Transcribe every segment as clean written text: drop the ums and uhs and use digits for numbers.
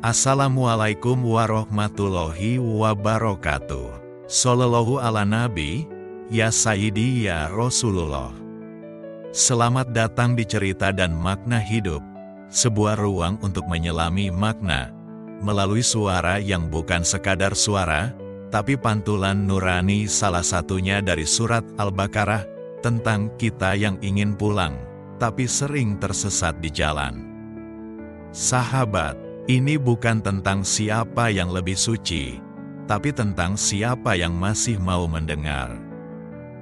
Assalamualaikum warahmatullahi wabarakatuh. Sallallahu ala nabi, ya sayyidi ya Rasulullah. Selamat datang di cerita dan makna hidup, sebuah ruang untuk menyelami makna, melalui suara yang bukan sekadar suara, tapi pantulan nurani, salah satunya dari surat Al-Baqarah, tentang kita yang ingin pulang, tapi sering tersesat di jalan. Sahabat, ini bukan tentang siapa yang lebih suci, tapi tentang siapa yang masih mau mendengar.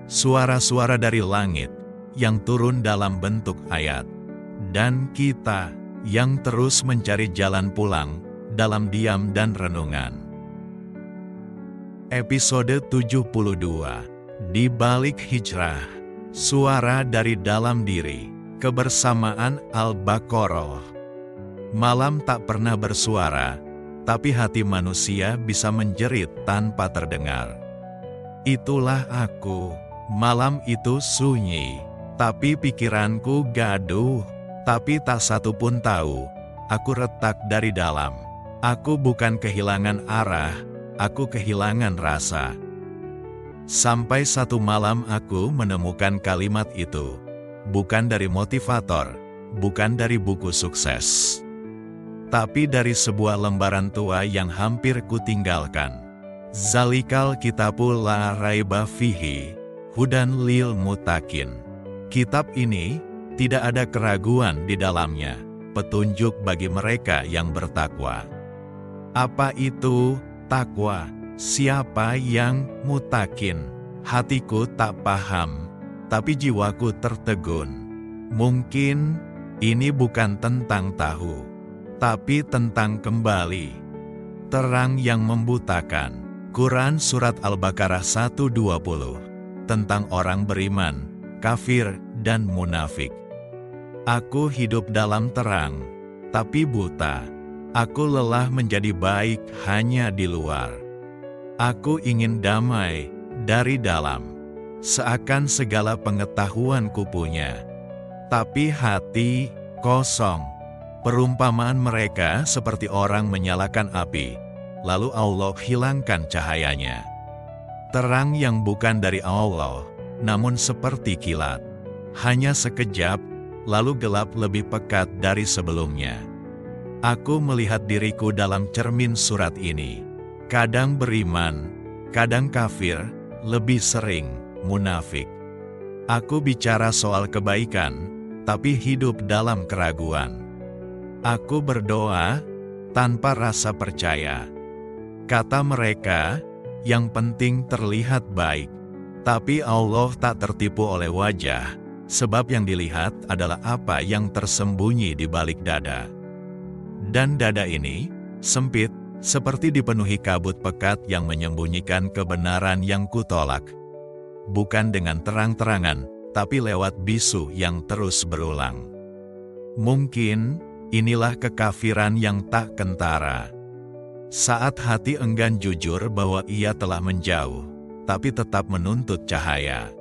Suara-suara dari langit yang turun dalam bentuk ayat, dan kita yang terus mencari jalan pulang dalam diam dan renungan. Episode 72, Di Balik Hijrah, Suara dari Dalam Diri, Kebersamaan Al-Baqarah. Malam tak pernah bersuara, tapi hati manusia bisa menjerit tanpa terdengar. Itulah aku, malam itu sunyi, tapi pikiranku gaduh, tapi tak satu pun tahu, aku retak dari dalam. Aku bukan kehilangan arah, aku kehilangan rasa. Sampai satu malam aku menemukan kalimat itu, bukan dari motivator, bukan dari buku sukses, tapi dari sebuah lembaran tua yang hampir kutinggalkan. Zalikal kitabul la raiba fihi, hudan lil muttaqin. Kitab ini tidak ada keraguan di dalamnya, petunjuk bagi mereka yang bertakwa. Apa itu takwa? Siapa yang muttaqin? Hatiku tak paham, tapi jiwaku tertegun. Mungkin ini bukan tentang tahu, tapi tentang kembali. Terang yang membutakan. Quran Surat Al-Baqarah 120, tentang orang beriman, kafir, dan munafik. Aku hidup dalam terang, tapi buta. Aku lelah menjadi baik hanya di luar. Aku ingin damai dari dalam, seakan segala pengetahuan kupunya, tapi hati kosong. Perumpamaan mereka seperti orang menyalakan api, lalu Allah hilangkan cahayanya. Terang yang bukan dari Allah, namun seperti kilat. Hanya sekejap, lalu gelap lebih pekat dari sebelumnya. Aku melihat diriku dalam cermin surat ini. Kadang beriman, kadang kafir, lebih sering munafik. Aku bicara soal kebaikan, tapi hidup dalam keraguan. Aku berdoa tanpa rasa percaya. Kata mereka, yang penting terlihat baik. Tapi Allah tak tertipu oleh wajah, sebab yang dilihat adalah apa yang tersembunyi di balik dada. Dan dada ini sempit, seperti dipenuhi kabut pekat yang menyembunyikan kebenaran yang kutolak. Bukan dengan terang-terangan, tapi lewat bisu yang terus berulang. Mungkin inilah kekafiran yang tak kentara. Saat hati enggan jujur bahwa ia telah menjauh, tapi tetap menuntut cahaya.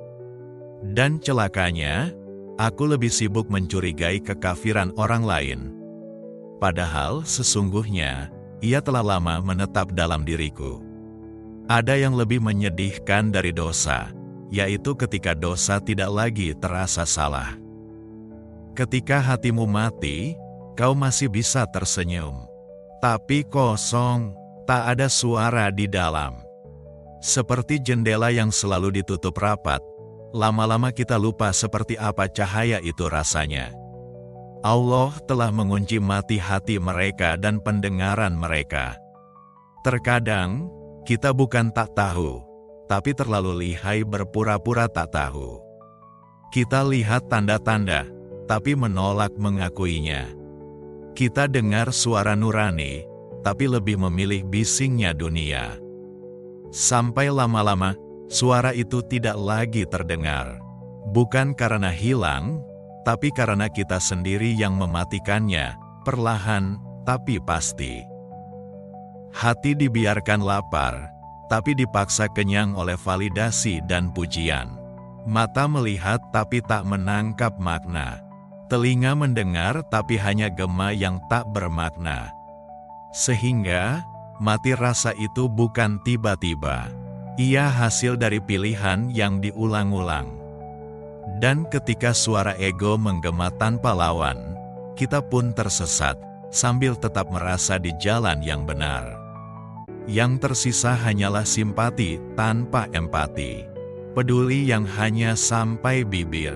Dan celakanya, aku lebih sibuk mencurigai kekafiran orang lain. Padahal sesungguhnya, ia telah lama menetap dalam diriku. Ada yang lebih menyedihkan dari dosa, yaitu ketika dosa tidak lagi terasa salah. Ketika hatimu mati, kau masih bisa tersenyum, tapi kosong, tak ada suara di dalam. Seperti jendela yang selalu ditutup rapat, lama-lama kita lupa seperti apa cahaya itu rasanya. Allah telah mengunci mati hati mereka dan pendengaran mereka. Terkadang, kita bukan tak tahu, tapi terlalu lihai berpura-pura tak tahu. Kita lihat tanda-tanda, tapi menolak mengakuinya. Kita dengar suara nurani, tapi lebih memilih bisingnya dunia. Sampai lama-lama, suara itu tidak lagi terdengar. Bukan karena hilang, tapi karena kita sendiri yang mematikannya, perlahan tapi pasti. Hati dibiarkan lapar, tapi dipaksa kenyang oleh validasi dan pujian. Mata melihat tapi tak menangkap makna. Telinga mendengar tapi hanya gema yang tak bermakna. Sehingga, mati rasa itu bukan tiba-tiba. Ia hasil dari pilihan yang diulang-ulang. Dan ketika suara ego menggema tanpa lawan, kita pun tersesat, sambil tetap merasa di jalan yang benar. Yang tersisa hanyalah simpati tanpa empati, peduli yang hanya sampai bibir,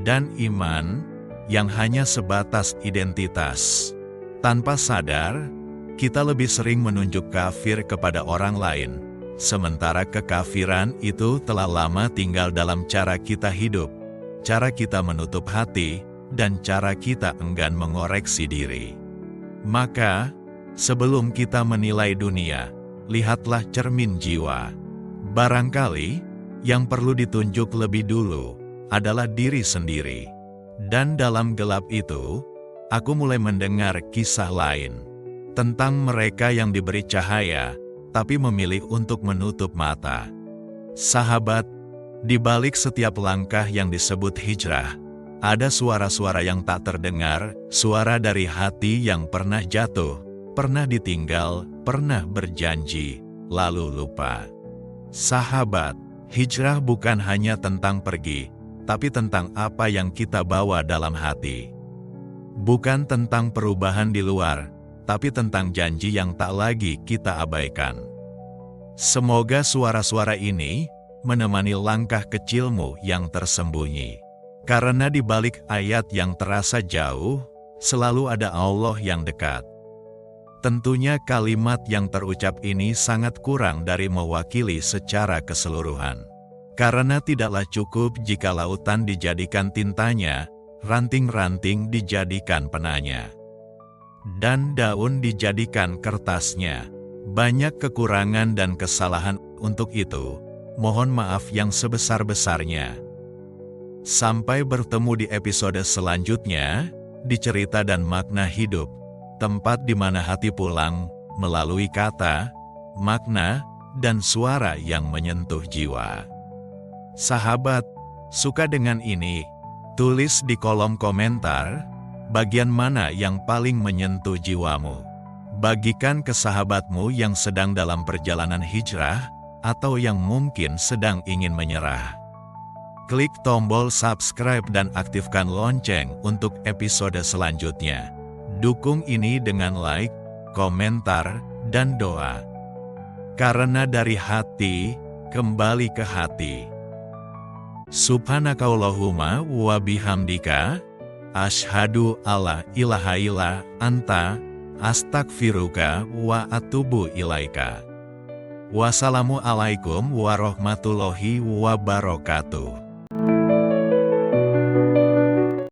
dan iman yang hanya sebatas identitas. Tanpa sadar, kita lebih sering menunjuk kafir kepada orang lain, sementara kekafiran itu telah lama tinggal dalam cara kita hidup, cara kita menutup hati, dan cara kita enggan mengoreksi diri. Maka, sebelum kita menilai dunia, lihatlah cermin jiwa. Barangkali, yang perlu ditunjuk lebih dulu adalah diri sendiri. Dan dalam gelap itu, aku mulai mendengar kisah lain tentang mereka yang diberi cahaya, tapi memilih untuk menutup mata. Sahabat, di balik setiap langkah yang disebut hijrah, ada suara-suara yang tak terdengar, suara dari hati yang pernah jatuh, pernah ditinggal, pernah berjanji, lalu lupa. Sahabat, hijrah bukan hanya tentang pergi, tapi tentang apa yang kita bawa dalam hati. Bukan tentang perubahan di luar, tapi tentang janji yang tak lagi kita abaikan. Semoga suara-suara ini menemani langkah kecilmu yang tersembunyi. Karena di balik ayat yang terasa jauh, selalu ada Allah yang dekat. Tentunya kalimat yang terucap ini sangat kurang dari mewakili secara keseluruhan. Karena tidaklah cukup jika lautan dijadikan tintanya, ranting-ranting dijadikan penanya, dan daun dijadikan kertasnya. Banyak kekurangan dan kesalahan, untuk itu, mohon maaf yang sebesar-besarnya. Sampai bertemu di episode selanjutnya, di Cerita dan Makna Hidup, tempat di mana hati pulang, melalui kata, makna, dan suara yang menyentuh jiwa. Sahabat, suka dengan ini? Tulis di kolom komentar, bagian mana yang paling menyentuh jiwamu. Bagikan ke sahabatmu yang sedang dalam perjalanan hijrah, atau yang mungkin sedang ingin menyerah. Klik tombol subscribe dan aktifkan lonceng untuk episode selanjutnya. Dukung ini dengan like, komentar, dan doa. Karena dari hati, kembali ke hati. Subhanakallahumma wa bihamdika, asyhadu alla ilaha illa anta, astagfiruka wa atubu ilaika. Wassalamualaikum warahmatullahi wabarakatuh.